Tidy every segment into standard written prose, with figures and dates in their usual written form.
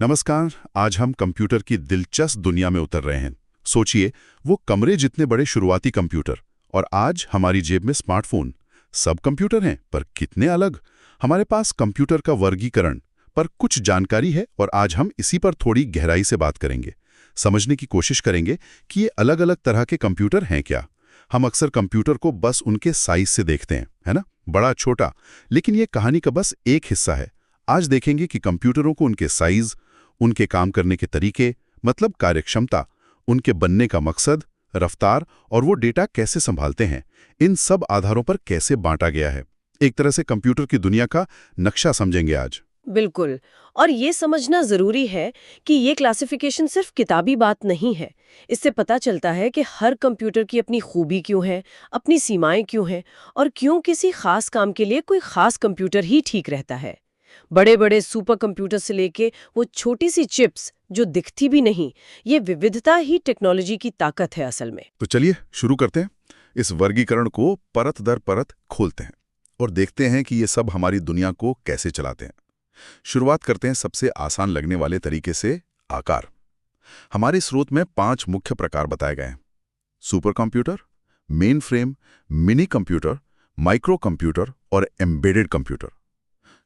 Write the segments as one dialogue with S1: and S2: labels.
S1: नमस्कार। आज हम कंप्यूटर की दिलचस्प दुनिया में उतर रहे हैं। सोचिए, वो कमरे जितने बड़े शुरुआती कंप्यूटर और आज हमारी जेब में स्मार्टफोन। सब कंप्यूटर हैं, पर कितने अलग। हमारे पास कंप्यूटर का वर्गीकरण पर कुछ जानकारी है और आज हम इसी पर थोड़ी गहराई से बात करेंगे। समझने की कोशिश करेंगे कि ये अलग अलग तरह के कंप्यूटर हैं क्या। हम अक्सर कंप्यूटर को बस उनके साइज से देखते हैं, है ना, बड़ा छोटा। लेकिन ये कहानी का बस एक हिस्सा है। आज देखेंगे कि कंप्यूटरों को उनके साइज, उनके काम करने के तरीके, मतलब कार्यक्षमता, उनके बनने का मकसद, रफ्तार और वो डेटा कैसे संभालते हैं, इन सब आधारों पर कैसे बांटा गया है। एक तरह से कंप्यूटर की दुनिया का नक्शा समझेंगे आज।
S2: बिल्कुल। और ये समझना जरूरी है कि ये क्लासिफिकेशन सिर्फ किताबी बात नहीं है। इससे पता चलता है कि हर कंप्यूटर की अपनी खूबी क्यों है, अपनी सीमाएं क्यों हैं और क्यों किसी खास काम के लिए कोई खास कंप्यूटर ही ठीक रहता है। बड़े बड़े सुपर कंप्यूटर से लेके वो छोटी सी चिप्स जो दिखती भी नहीं, ये विविधता ही टेक्नोलॉजी की ताकत है असल में।
S1: तो चलिए शुरू करते हैं। इस वर्गीकरण को परत दर परत खोलते हैं और देखते हैं कि ये सब हमारी दुनिया को कैसे चलाते हैं। शुरुआत करते हैं सबसे आसान लगने वाले तरीके से, आकार। हमारे स्रोत में 5 मुख्य प्रकार बताए गए हैं: super computer, main frame, mini computer, micro computer और एम्बेडेड कंप्यूटर।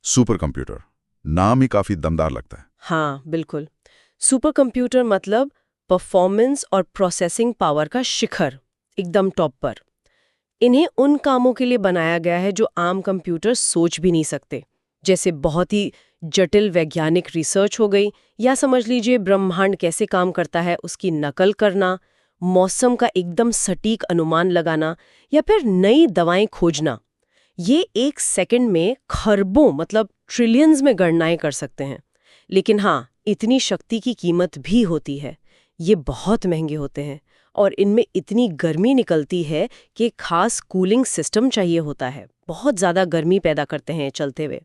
S1: सुपर कंप्यूटर, नाम ही काफी दमदार लगता है।
S2: हाँ बिल्कुल। सुपर कंप्यूटर मतलब परफॉर्मेंस और प्रोसेसिंग पावर का शिखर, एकदम टॉप पर। इन्हें उन कामों के लिए बनाया गया है जो आम कंप्यूटर सोच भी नहीं सकते, जैसे बहुत ही जटिल वैज्ञानिक रिसर्च हो गई, या समझ लीजिए ब्रह्मांड कैसे काम करता है उसकी नकल करना, मौसम का एकदम सटीक अनुमान लगाना, या फिर नई दवाएं खोजना। ये एक सेकंड में खरबों मतलब ट्रिलियंस में गणनाएं कर सकते हैं। लेकिन हाँ, इतनी शक्ति की कीमत भी होती है। ये बहुत महंगे होते हैं और इनमें इतनी गर्मी निकलती है कि खास कूलिंग सिस्टम चाहिए होता है। बहुत ज़्यादा गर्मी पैदा करते हैं चलते हुए।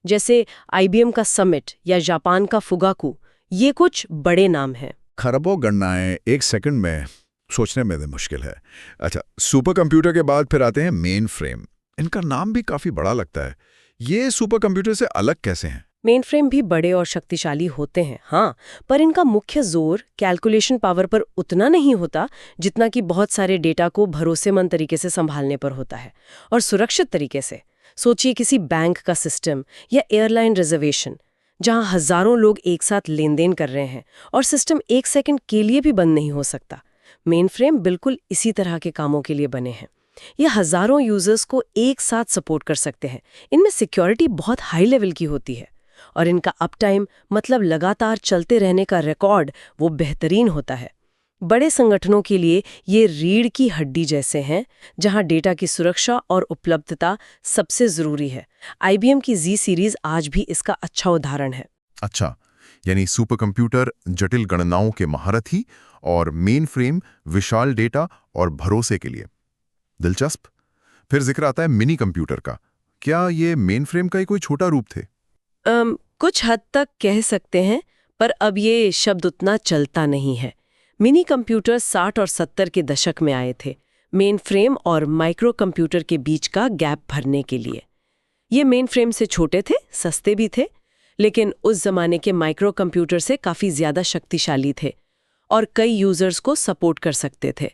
S2: जैसे IBM का समिट या जापान का फुगाकू, ये कुछ बड़े नाम हैं।
S3: खरबों गणनाएं एक सेकंड में, सोचने में भी मुश्किल है। अच्छा, सुपर कंप्यूटर के बाद फिर आते हैं मेन फ्रेम। इनका नाम भी काफी बड़ा लगता है। ये सुपर कंप्यूटर से अलग कैसे हैं?
S2: मेन फ्रेम भी बड़े और शक्तिशाली होते हैं, हाँ, पर इनका मुख्य जोर कैलकुलेशन पावर पर उतना नहीं होता जितना कि बहुत सारे डेटा को भरोसेमंद तरीके से संभालने पर होता है और सुरक्षित तरीके से। सोचिए किसी बैंक का सिस्टम या एयरलाइन रिजर्वेशन, जहां हजारों लोग एक साथ लेन देन कर रहे हैं और सिस्टम एक सेकंड के लिए भी बंद नहीं हो सकता। मेन फ्रेम बिल्कुल इसी तरह के कामों के लिए बने हैं। ये हजारों यूजर्स को एक साथ सपोर्ट कर सकते हैं। इनमें सिक्योरिटी बहुत हाई लेवल की होती है और इनका अप टाइम मतलब लगातार चलते रहने का रिकॉर्ड वो बेहतरीन होता है। बड़े संगठनों के लिए ये रीढ़ की हड्डी जैसे हैं, जहां डेटा की सुरक्षा और उपलब्धता सबसे जरूरी है। IBM की Z सीरीज आज भी इसका अच्छा उदाहरण है।
S1: अच्छा, यानी सुपर कंप्यूटर जटिल गणनाओं के महारथी और मेन फ्रेम विशाल डेटा और भरोसे के लिए। दिलचस्प। फिर जिक्र आता है मिनी कंप्यूटर का। क्या ये मेन फ्रेम का ही कोई छोटा रूप थे?
S2: कुछ हद तक कह सकते हैं, पर अब ये शब्द उतना चलता नहीं है। मिनी कंप्यूटर 60 और 70 के दशक में आए थे, मेन फ्रेम और माइक्रो कंप्यूटर के बीच का गैप भरने के लिए। ये मेन फ्रेम से छोटे थे, सस्ते भी थे, लेकिन उस जमाने के माइक्रो कंप्यूटर से काफ़ी ज़्यादा शक्तिशाली थे और कई यूजर्स को सपोर्ट कर सकते थे।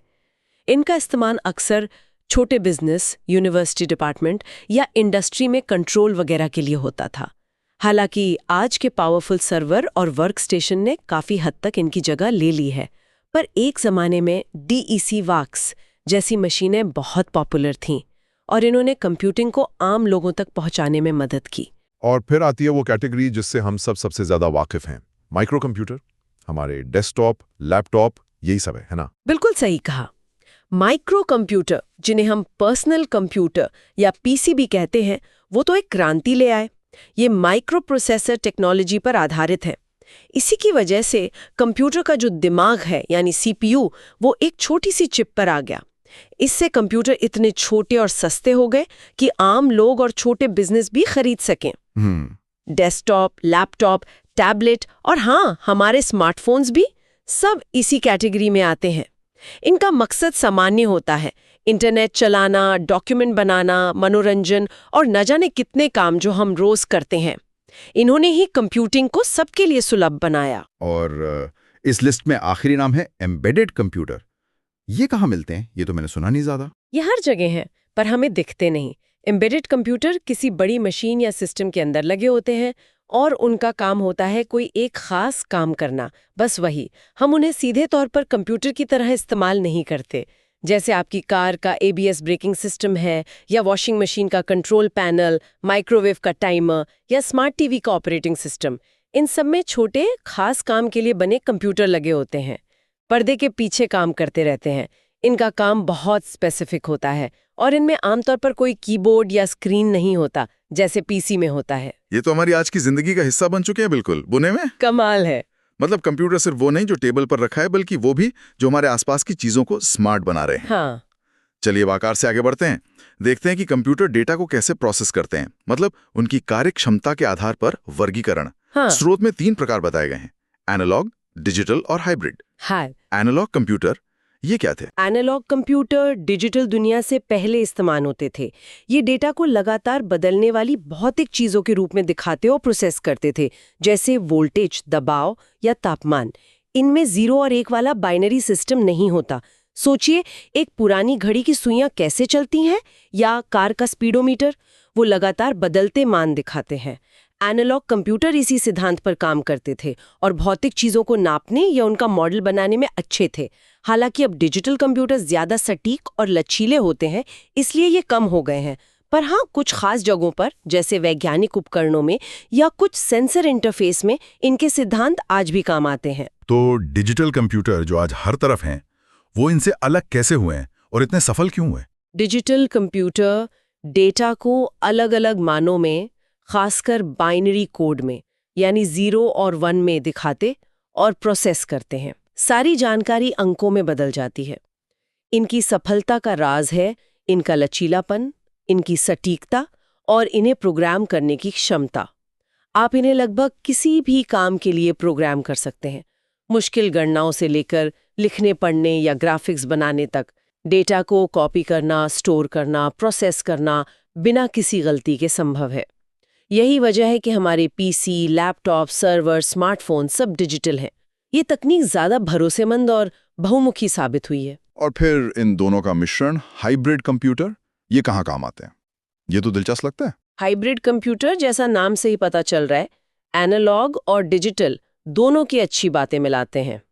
S2: इनका इस्तेमाल अक्सर छोटे बिजनेस, यूनिवर्सिटी डिपार्टमेंट या इंडस्ट्री में कंट्रोल वगैरह के लिए होता था। हालांकि आज के पावरफुल सर्वर और वर्क स्टेशन ने काफ़ी हद तक इनकी जगह ले ली है, पर एक ज़माने में DEC वाक्स जैसी मशीनें बहुत पॉपुलर थीं और इन्होंने कंप्यूटिंग को आम लोगों तक पहुंचाने में मदद की।
S1: और फिर आती है वो कैटेगरी जिससे हम सबसे ज्यादा वाकिफ हैं, माइक्रो कंप्यूटर। हमारे डेस्कटॉप, लैपटॉप, यही सब है ना?
S2: बिल्कुल सही कहा। माइक्रो कंप्यूटर, जिन्हें हम पर्सनल कंप्यूटर या PC भी कहते हैं, वो तो एक क्रांति ले आए। ये माइक्रो प्रोसेसर टेक्नोलॉजी पर आधारित है। इसी की वजह से कंप्यूटर का जो दिमाग है यानी CPU, वो एक छोटी सी चिप पर आ गया। इससे कंप्यूटर इतने छोटे और सस्ते हो गए कि आम लोग और छोटे बिजनेस भी खरीद सकें। डेस्कटॉप, लैपटॉप, टैबलेट और हाँ, हमारे स्मार्टफोन्स भी सब इसी कैटेगरी में आते हैं। इनका मकसद सामान्य होता है, इंटरनेट चलाना, डॉक्यूमेंट बनाना, मनोरंजन और न जाने कितने काम जो हम रोज करते हैं। इन्होंने ही कंप्यूटिंग को सबके लिए सुलभ बनाया।
S3: और इस लिस्ट में आखिरी नाम है एम्बेडेड कंप्यूटर। ये कहाँ मिलते हैं? ये तो मैंने सुना नहीं ज्यादा।
S2: ये हर जगह हैं, पर हमें दिखते नहीं। एम्बेडेड कंप्यूटर किसी बड़ी मशीन या सिस्टम के अंदर लगे होते हैं और उनका काम होता है कोई एक खास काम करना, बस वही। हम उन्हें सीधे तौर पर कंप्यूटर की तरह इस्तेमाल नहीं करते। जैसे आपकी कार का ABS ब्रेकिंग सिस्टम है, या वॉशिंग मशीन का कंट्रोल पैनल, माइक्रोवेव का टाइमर या स्मार्ट टीवी का ऑपरेटिंग सिस्टम। इन सब में छोटे खास काम के लिए बने कंप्यूटर लगे होते हैं, पर्दे के पीछे काम करते रहते हैं। इनका काम बहुत स्पेसिफिक होता है और इनमें आमतौर पर कोई कीबोर्ड या स्क्रीन नहीं होता जैसे PC में होता है।
S4: ये तो हमारी आज की जिंदगी का हिस्सा बन चुके हैं, बिल्कुल बुने में।
S2: कमाल है।
S4: मतलब कंप्यूटर सिर्फ वो नहीं जो टेबल पर रखा है, बल्कि वो भी जो हमारे आसपास की चीजों को स्मार्ट बना रहे हैं।
S2: हाँ,
S4: चलिए अब आकार से आगे बढ़ते हैं, देखते हैं कि कंप्यूटर डेटा को कैसे प्रोसेस करते हैं, मतलब उनकी कार्य क्षमता के आधार पर वर्गीकरण।
S2: हाँ।
S4: स्रोत में 3 प्रकार बताए गए हैं, एनालॉग, डिजिटल और हाइब्रिड।
S2: हाँ।
S4: एनालॉग कंप्यूटर ये क्या थे?
S2: एनालॉग कंप्यूटर डिजिटल दुनिया से पहले इस्तेमाल होते थे। ये डेटा को लगातार बदलने वाली भौतिक चीजों के रूप में दिखाते और प्रोसेस करते थे, जैसे वोल्टेज, दबाव या तापमान। इनमें 0 और 1 वाला बाइनरी सिस्टम नहीं होता। सोचिए, एक पुरानी घड़ी की सुइयां कैसे चलती हैं, या कार का स्पीडोमीटर, वो लगातार बदलते मान दिखाते हैं। एनालॉग कंप्यूटर इसी सिद्धांत पर काम करते थे और भौतिक चीजों को नापने या उनका मॉडल बनाने में अच्छे थे। हालांकि अब डिजिटल कंप्यूटर ज्यादा सटीक और लचीले होते हैं, इसलिए ये कम हो गए हैं। पर हाँ, कुछ खास जगहों पर, जैसे वैज्ञानिक उपकरणों में या कुछ सेंसर इंटरफेस में, इनके सिद्धांत आज भी काम आते हैं।
S1: तो डिजिटल कंप्यूटर जो आज हर तरफ हैं, वो इनसे अलग कैसे हुए हैं और इतने सफल क्यों हुए?
S2: डिजिटल कंप्यूटर डेटा को अलग अलग मानों में, खासकर बाइनरी कोड में, यानी 0 और 1 में दिखाते और प्रोसेस करते हैं। सारी जानकारी अंकों में बदल जाती है। इनकी सफलता का राज है इनका लचीलापन, इनकी सटीकता और इन्हें प्रोग्राम करने की क्षमता। आप इन्हें लगभग किसी भी काम के लिए प्रोग्राम कर सकते हैं, मुश्किल गणनाओं से लेकर लिखने पढ़ने या ग्राफिक्स बनाने तक। डेटा को कॉपी करना, स्टोर करना, प्रोसेस करना बिना किसी गलती के संभव है। यही वजह है कि हमारे PC, लैपटॉप, सर्वर, स्मार्टफोन सब डिजिटल हैं। ये तकनीक ज्यादा भरोसेमंद और बहुमुखी साबित हुई है।
S4: और फिर इन दोनों का मिश्रण हाइब्रिड कंप्यूटर, ये कहाँ काम आते हैं? ये तो दिलचस्प लगता है।
S2: हाइब्रिड कंप्यूटर, जैसा नाम से ही पता चल रहा है, एनालॉग और डिजिटल दोनों की अच्छी बातें मिलाते हैं।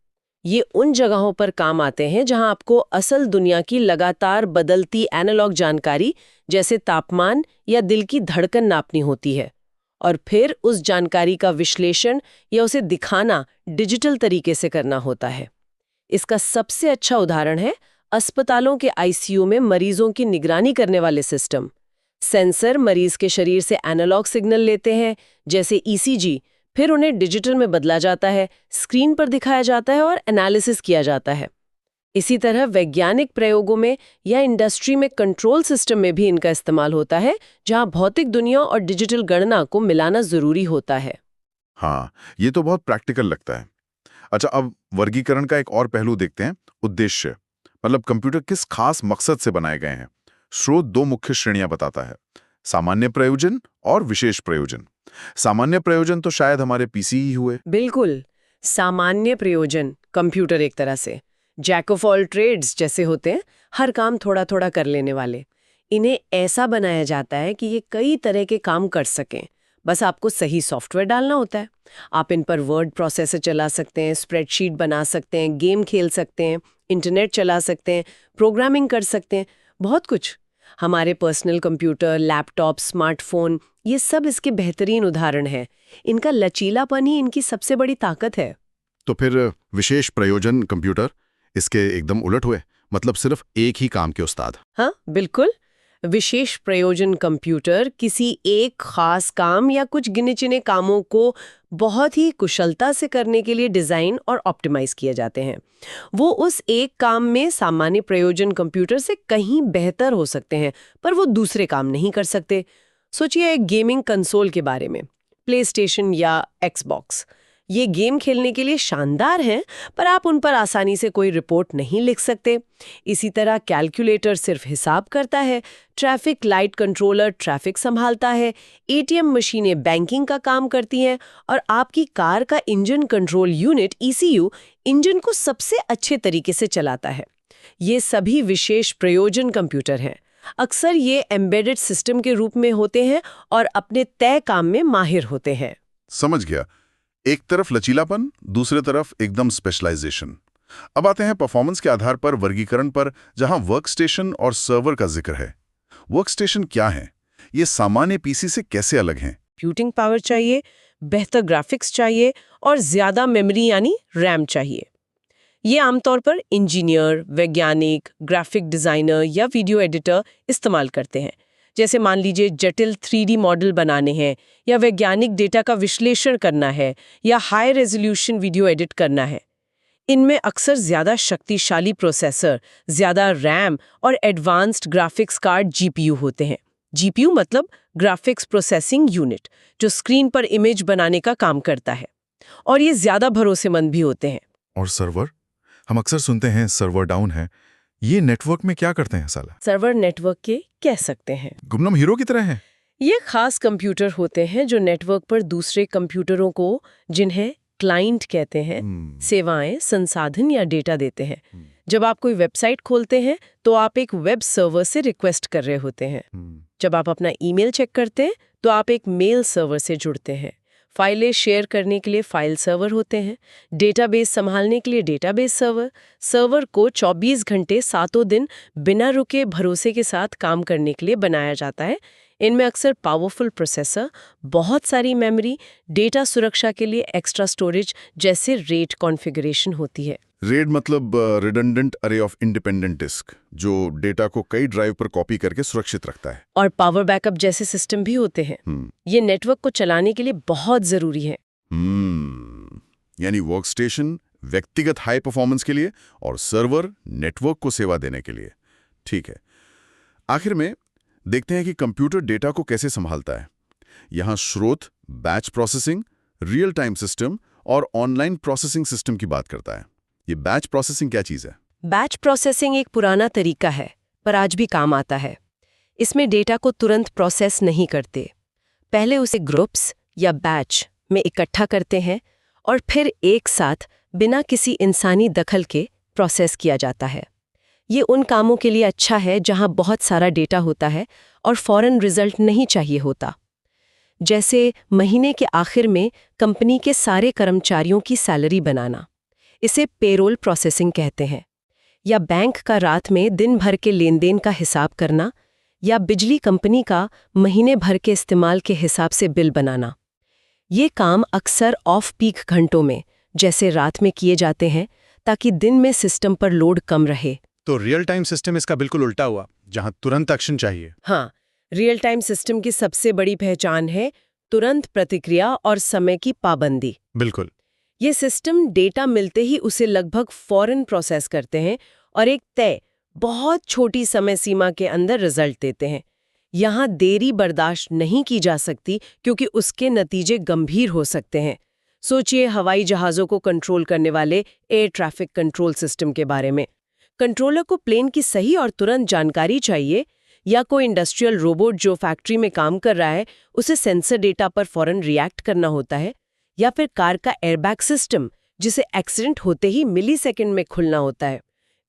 S2: ये उन जगहों पर काम आते हैं जहां आपको असल दुनिया की लगातार बदलती एनालॉग जानकारी, जैसे तापमान या दिल की धड़कन, नापनी होती है, और फिर उस जानकारी का विश्लेषण या उसे दिखाना डिजिटल तरीके से करना होता है। इसका सबसे अच्छा उदाहरण है अस्पतालों के ICU में मरीजों की निगरानी करने वाले सिस्टम। सेंसर मरीज के शरीर से एनालॉग सिग्नल लेते हैं, जैसे ECG, फिर उन्हें डिजिटल में बदला जाता है, स्क्रीन पर दिखाया जाता है और एनालिसिस किया जाता है। इसी तरह वैज्ञानिक प्रयोगों में या इंडस्ट्री में कंट्रोल सिस्टम में भी इनका इस्तेमाल होता है, जहां भौतिक दुनिया और डिजिटल गणना को मिलाना जरूरी होता है।
S4: हाँ, ये तो बहुत प्रैक्टिकल लगता है। अच्छा, अब वर्गीकरण का एक और पहलू देखते हैं, उद्देश्य। मतलब कंप्यूटर किस खास मकसद से बनाए गए हैं। स्रोत 2 मुख्य श्रेणियां बताता है, सामान्य प्रयोजन और विशेष प्रयोजन। सामान्य प्रयोजन तो शायद हमारे PC ही हुए।
S2: बिल्कुल, सामान्य प्रयोजन कंप्यूटर एक तरह से जैक ऑफ ऑल ट्रेड्स जैसे होते हैं, हर काम थोड़ा थोड़ा कर लेने वाले। इन्हें ऐसा बनाया जाता है कि ये कई तरह के काम कर सकें, बस आपको सही सॉफ्टवेयर डालना होता है। आप इन पर वर्ड प्रोसेसर चला सकते हैं, स्प्रेडशीट बना सकते हैं, गेम खेल सकते हैं, इंटरनेट चला सकते हैं, प्रोग्रामिंग कर सकते हैं, बहुत कुछ। हमारे पर्सनल कंप्यूटर, लैपटॉप, स्मार्टफोन, ये सब इसके बेहतरीन उदाहरण हैं। इनका लचीलापन ही इनकी सबसे बड़ी ताकत है।
S1: तो फिर विशेष प्रयोजन कंप्यूटर इसके एकदम उलट हुए, मतलब सिर्फ एक ही काम के उस्ताद।
S2: हाँ, बिल्कुल। विशेष प्रयोजन कंप्यूटर किसी एक खास काम या कुछ गिने चुने कामों को बहुत ही कुशलता से करने के लिए डिजाइन और ऑप्टिमाइज किए जाते हैं। वो उस एक काम में सामान्य प्रयोजन कंप्यूटर से कहीं बेहतर हो सकते हैं, पर वो दूसरे काम नहीं कर सकते। सोचिए एक गेमिंग कंसोल के बारे में, प्लेस्टेशन या एक्सबॉक्स। ये गेम खेलने के लिए शानदार हैं, पर आप उन पर आसानी से कोई रिपोर्ट नहीं लिख सकते। इसी तरह कैलकुलेटर सिर्फ हिसाब करता है, ट्रैफिक लाइट कंट्रोलर ट्रैफिक संभालता है, एटीएम मशीनें बैंकिंग का काम करती हैं और आपकी कार का engine control unit ECU engine को सबसे अच्छे तरीके से चलाता है। ये सभी विशेष प्रयोजन कंप्यूटर हैं। अक्सर ये एम्बेडेड सिस्टम के रूप में होते हैं और अपने तय काम में माहिर होते हैं।
S1: समझ गया। एक तरफ लचीलापन, दूसरे तरफ एकदम स्पेशलाइजेशन। अब आते हैं परफॉर्मेंस के आधार पर वर्गीकरण पर, जहां वर्कस्टेशन और सर्वर का जिक्र है। वर्कस्टेशन क्या है? ये सामान्य पीसी से कैसे अलग हैं?
S2: कंप्यूटिंग पावर चाहिए, बेहतर ग्राफिक्स चाहिए और ज्यादा मेमोरी यानी रैम चाहिए। ये आमतौर पर इंजीनियर, वैज्ञानिक, ग्राफिक डिजाइनर या वीडियो एडिटर इस्तेमाल करते हैं। जैसे मान लीजिए जटिल 3D मॉडल बनाने हैं या वैज्ञानिक डेटा का विश्लेषण करना है या हाई रेजोल्यूशन वीडियो एडिट करना है। इनमें अक्सर ज्यादा शक्तिशाली प्रोसेसर, ज्यादा रैम और एडवांस्ड ग्राफिक्स कार्ड GPU होते हैं। GPU मतलब ग्राफिक्स प्रोसेसिंग यूनिट, जो स्क्रीन पर इमेज बनाने का काम करता है। और ये ज्यादा भरोसेमंद भी होते हैं।
S3: और सर्वर? हम अक्सर सुनते हैं सर्वर डाउन है। ये नेटवर्क में क्या करते हैं साला?
S2: सर्वर नेटवर्क के कह सकते हैं।
S3: गुमनाम हीरो की तरह है।
S2: ये खास कंप्यूटर होते हैं जो नेटवर्क पर दूसरे कंप्यूटरों को, जिन्हें क्लाइंट कहते हैं, सेवाएं, संसाधन या डेटा देते हैं। जब आप कोई वेबसाइट खोलते हैं तो आप एक वेब सर्वर से रिक्वेस्ट कर रहे होते हैं। जब आप अपना ईमेल चेक करते हैं तो आप एक मेल सर्वर से जुड़ते हैं। फाइलें शेयर करने के लिए फाइल सर्वर होते हैं। डेटाबेस संभालने के लिए डेटाबेस सर्वर। सर्वर को 24 घंटे 7 दिन बिना रुके भरोसे के साथ काम करने के लिए बनाया जाता है। इनमें अक्सर पावरफुल प्रोसेसर, बहुत सारी मेमोरी, डेटा सुरक्षा के लिए एक्स्ट्रा स्टोरेज जैसे रेट कॉन्फ़िगरेशन होती है।
S1: रेड मतलब रिडंडेंट अरे ऑफ इंडिपेंडेंट डिस्क, जो डेटा को कई ड्राइव पर कॉपी करके सुरक्षित रखता है।
S2: और पावर बैकअप जैसे सिस्टम भी होते हैं। ये नेटवर्क को चलाने के लिए बहुत जरूरी है।
S1: यानी वर्कस्टेशन व्यक्तिगत हाई परफॉर्मेंस के लिए और सर्वर नेटवर्क को सेवा देने के लिए। ठीक है। आखिर में देखते हैं कि कंप्यूटर डेटा को कैसे संभालता है। यहां स्रोत, batch processing, real time system और ऑनलाइन प्रोसेसिंग सिस्टम की बात करता है। ये बैच प्रोसेसिंग क्या चीज है?
S2: बैच प्रोसेसिंग एक पुराना तरीका है, पर आज भी काम आता है। इसमें डेटा को तुरंत प्रोसेस नहीं करते। पहले उसे ग्रुप्स या बैच में इकट्ठा करते हैं और फिर एक साथ बिना किसी इंसानी दखल के प्रोसेस किया जाता है। ये उन कामों के लिए अच्छा है जहां बहुत सारा डेटा होता है और फौरन रिजल्ट नहीं चाहिए होता। जैसे महीने के आखिर में कंपनी के सारे कर्मचारियों की सैलरी बनाना, इसे पेरोल प्रोसेसिंग कहते हैं। या बैंक का रात में दिन भर के लेन देन का हिसाब करना, या बिजली कंपनी का महीने भर के इस्तेमाल के हिसाब से बिल बनाना। ये काम अक्सर ऑफ पीक घंटों में, जैसे रात में किए जाते हैं, ताकि दिन में सिस्टम पर लोड कम रहे।
S5: तो रियल टाइम सिस्टम इसका बिल्कुल उल्टा हुआ, जहां तुरंत एक्शन चाहिए।
S2: हाँ, रियल टाइम सिस्टम की सबसे बड़ी पहचान है तुरंत प्रतिक्रिया और समय की पाबंदी।
S5: बिल्कुल।
S2: ये सिस्टम डेटा मिलते ही उसे लगभग फौरन प्रोसेस करते हैं और एक तय बहुत छोटी समय सीमा के अंदर रिजल्ट देते हैं। यहाँ देरी बर्दाश्त नहीं की जा सकती क्योंकि उसके नतीजे गंभीर हो सकते हैं। सोचिए हवाई जहाज़ों को कंट्रोल करने वाले एयर ट्रैफिक कंट्रोल सिस्टम के बारे में। कंट्रोलर को प्लेन की सही और तुरंत जानकारी चाहिए, या कोई इंडस्ट्रियल रोबोट जो फैक्ट्री में काम कर रहा है उसे सेंसर डेटा पर फौरन रिएक्ट करना होता है, या फिर कार का एयरबैग सिस्टम जिसे एक्सीडेंट होते ही मिलीसेकंड में खुलना होता है।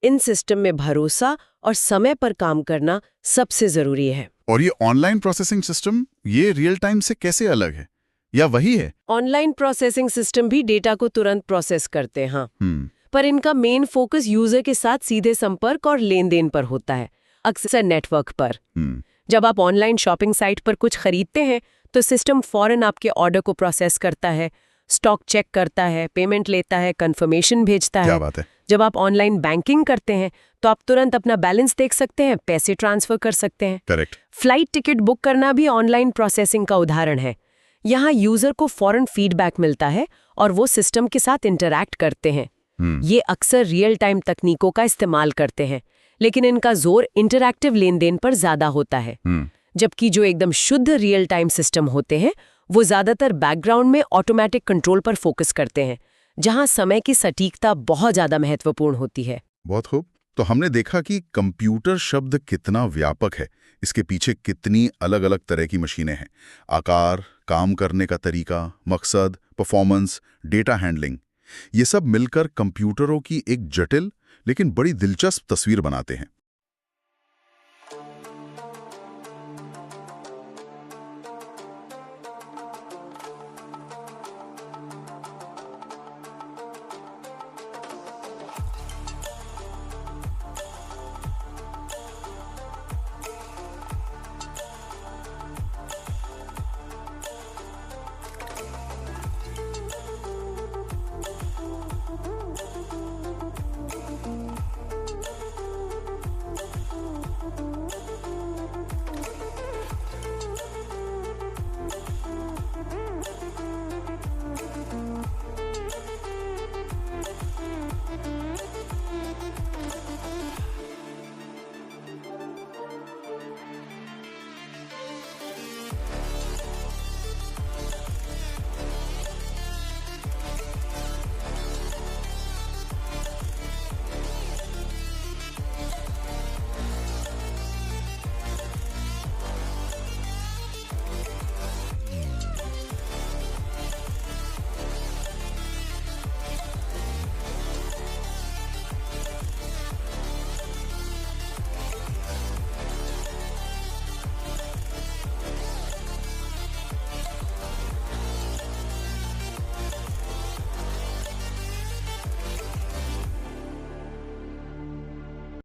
S2: इन सिस्टम में भरोसा और समय पर काम करना सबसे जरूरी है।
S1: और ये ऑनलाइन प्रोसेसिंग सिस्टम, ये रियल टाइम से कैसे अलग है या वही है?
S2: ऑनलाइन प्रोसेसिंग सिस्टम भी डेटा को तुरंत प्रोसेस करते हैं, हाँ, पर इनका मेन फोकस यूजर के साथ सीधे संपर्क और लेन देन पर होता है, अक्सर नेटवर्क पर। जब आप ऑनलाइन शॉपिंग साइट पर कुछ खरीदते हैं तो सिस्टम फौरन आपके ऑर्डर को प्रोसेस करता है, स्टॉक चेक करता है, पेमेंट लेता है, कंफर्मेशन भेजता है।
S1: क्या बात है।
S2: जब आप ऑनलाइन बैंकिंग करते हैं तो आप तुरंत अपना बैलेंस देख सकते हैं, पैसे ट्रांसफर कर सकते हैं।
S1: करेक्ट।
S2: फ्लाइट टिकट बुक करना भी ऑनलाइन प्रोसेसिंग का उदाहरण है। यहाँ यूजर को फौरन फीडबैक मिलता है और वो सिस्टम के साथ इंटरैक्ट करते हैं। ये अक्सर रियल टाइम तकनीकों का इस्तेमाल करते हैं, लेकिन इनका जोर इंटरैक्टिव लेन देन पर ज्यादा होता है। जबकि जो एकदम शुद्ध रियल टाइम सिस्टम होते हैं वो ज़्यादातर बैकग्राउंड में ऑटोमेटिक कंट्रोल पर फोकस करते हैं, जहां समय की सटीकता बहुत ज़्यादा महत्वपूर्ण होती है।
S1: बहुत खूब। तो हमने देखा कि कंप्यूटर शब्द कितना व्यापक है, इसके पीछे कितनी अलग अलग तरह की मशीनें हैं। आकार, काम करने का तरीका, मकसद, परफॉर्मेंस, डेटा हैंडलिंग, ये सब मिलकर कंप्यूटरों की एक जटिल लेकिन बड़ी दिलचस्प तस्वीर बनाते हैं।